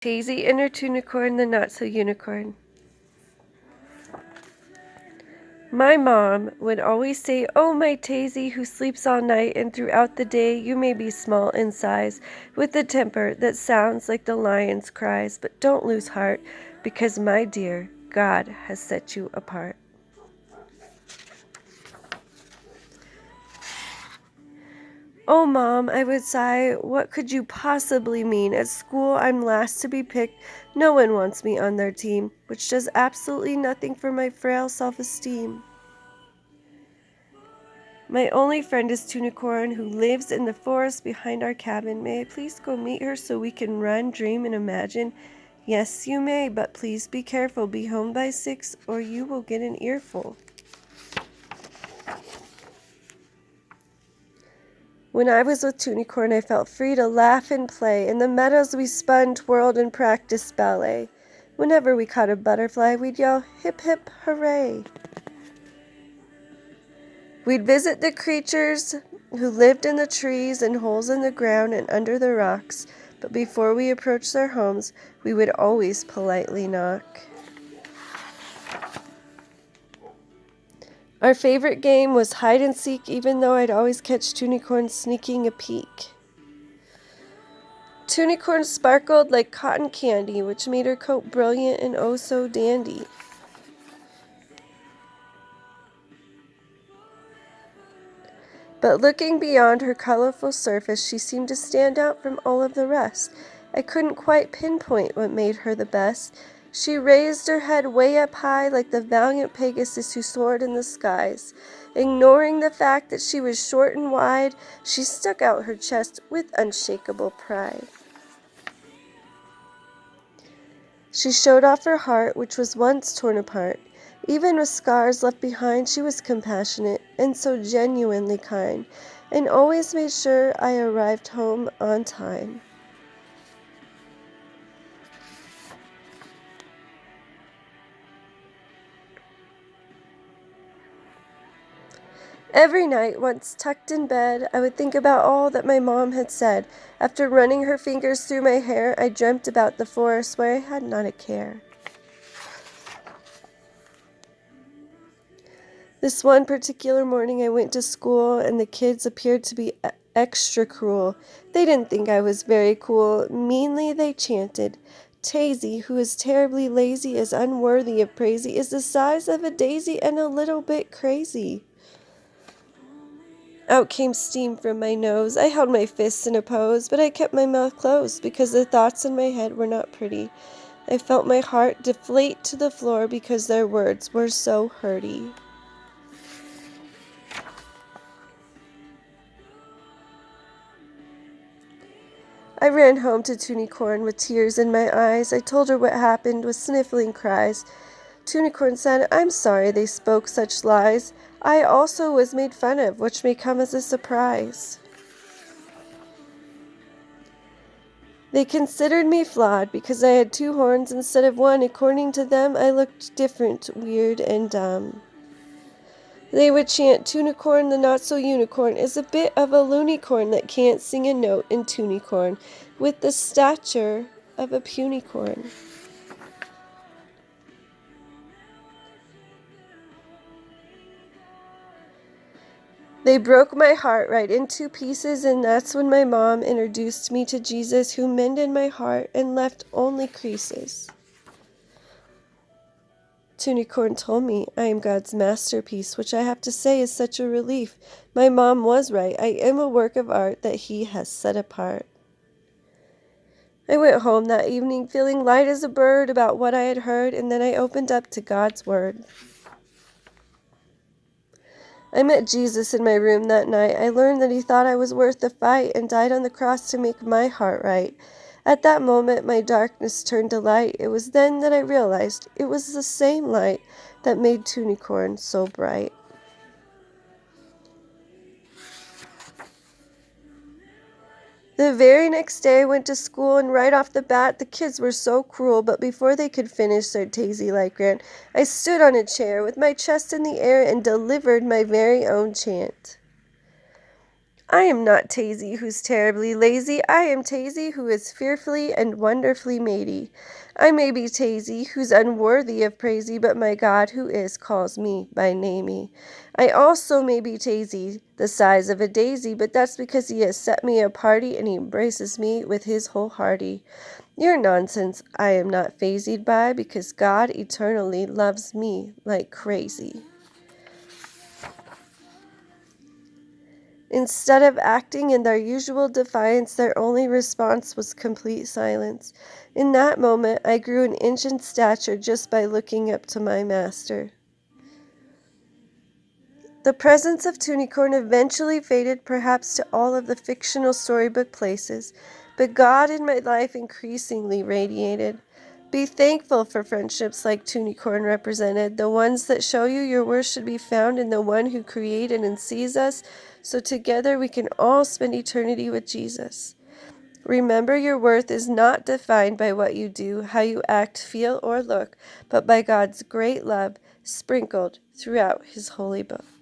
Tazie and her Two-nicorn, the not-so-unicorn. My mom would always say, "Oh, my Tazie, who sleeps all night, and throughout the day you may be small in size, with a temper that sounds like the lion's cries, but don't lose heart, because, my dear, God has set you apart." "Oh, Mom," I would sigh, "what could you possibly mean? At school I'm last to be picked. No one wants me on their team, which does absolutely nothing for my frail self-esteem. My only friend is Two-nicorn, who lives in the forest behind our cabin. May I please go meet her so we can run, dream, and imagine?" "Yes, you may, but please be careful. Be home by 6 or you will get an earful." When I was with Two-nicorn, I felt free to laugh and play. In the meadows we spun, twirled, and practiced ballet. Whenever we caught a butterfly, we'd yell, "Hip, hip, hooray." We'd visit the creatures who lived in the trees and holes in the ground and under the rocks, but before we approached their homes, we would always politely knock. Our favorite game was hide and seek, even though I'd always catch Two-nicorn sneaking a peek. Two-nicorn sparkled like cotton candy, which made her coat brilliant and oh so dandy. But looking beyond her colorful surface, she seemed to stand out from all of the rest. I couldn't quite pinpoint what made her the best. She raised her head way up high like the valiant Pegasus who soared in the skies. Ignoring the fact that she was short and wide, she stuck out her chest with unshakable pride. She showed off her heart, which was once torn apart. Even with scars left behind, she was compassionate and so genuinely kind, and always made sure I arrived home on time. Every night, once tucked in bed, I would think about all that my mom had said. After running her fingers through my hair, I dreamt about the forest where I had not a care. This one particular morning, I went to school, and the kids appeared to be extra cruel. They didn't think I was very cool. Meanly they chanted, "Tazie, who is terribly lazy, is unworthy of praise, is the size of a daisy and a little bit crazy." Out came steam from my nose. I held my fists in a pose, but I kept my mouth closed because the thoughts in my head were not pretty. I felt my heart deflate to the floor because their words were so hurty. I ran home to Two-nicorn with tears in my eyes. I told her what happened with sniffling cries. Two-nicorn said, "I'm sorry they spoke such lies. I also was made fun of, which may come as a surprise." They considered me flawed because I had 2 horns instead of 1. According to them, I looked different, weird, and dumb. They would chant, "Two-nicorn, the not-so-unicorn, is a bit of a loonicorn that can't sing a note in Two-nicorn, with the stature of a punicorn." They broke my heart right in 2 pieces, and that's when my mom introduced me to Jesus, who mended my heart and left only creases. Two-nicorn told me I am God's masterpiece, which I have to say is such a relief. My mom was right. I am a work of art that He has set apart. I went home that evening feeling light as a bird about what I had heard, and then I opened up to God's Word. I met Jesus in my room that night. I learned that He thought I was worth the fight and died on the cross to make my heart right. At that moment, my darkness turned to light. It was then that I realized it was the same light that made Two-nicorn so bright. The very next day I went to school, and right off the bat the kids were so cruel, but before they could finish their Tazie-like rant, I stood on a chair with my chest in the air and delivered my very own chant. I am not Tazie, who's terribly lazy. I am Tazie, who is fearfully and wonderfully matey. I may be Tazie, who's unworthy of praisey, but my God who is calls me by namey. I also may be Tazie, the size of a daisy, but that's because he has set me aparty and he embraces me with his whole hearty. Your nonsense I am not phased by, because God eternally loves me like crazy. Instead of acting in their usual defiance, their only response was complete silence. In that moment, I grew an inch in stature just by looking up to my master. The presence of Two-nicorn eventually faded, perhaps to all of the fictional storybook places, but God in my life increasingly radiated. Be thankful for friendships like Two-nicorn represented, the ones that show you your worth should be found in the one who created and sees us, so together we can all spend eternity with Jesus. Remember, your worth is not defined by what you do, how you act, feel, or look, but by God's great love sprinkled throughout His holy book.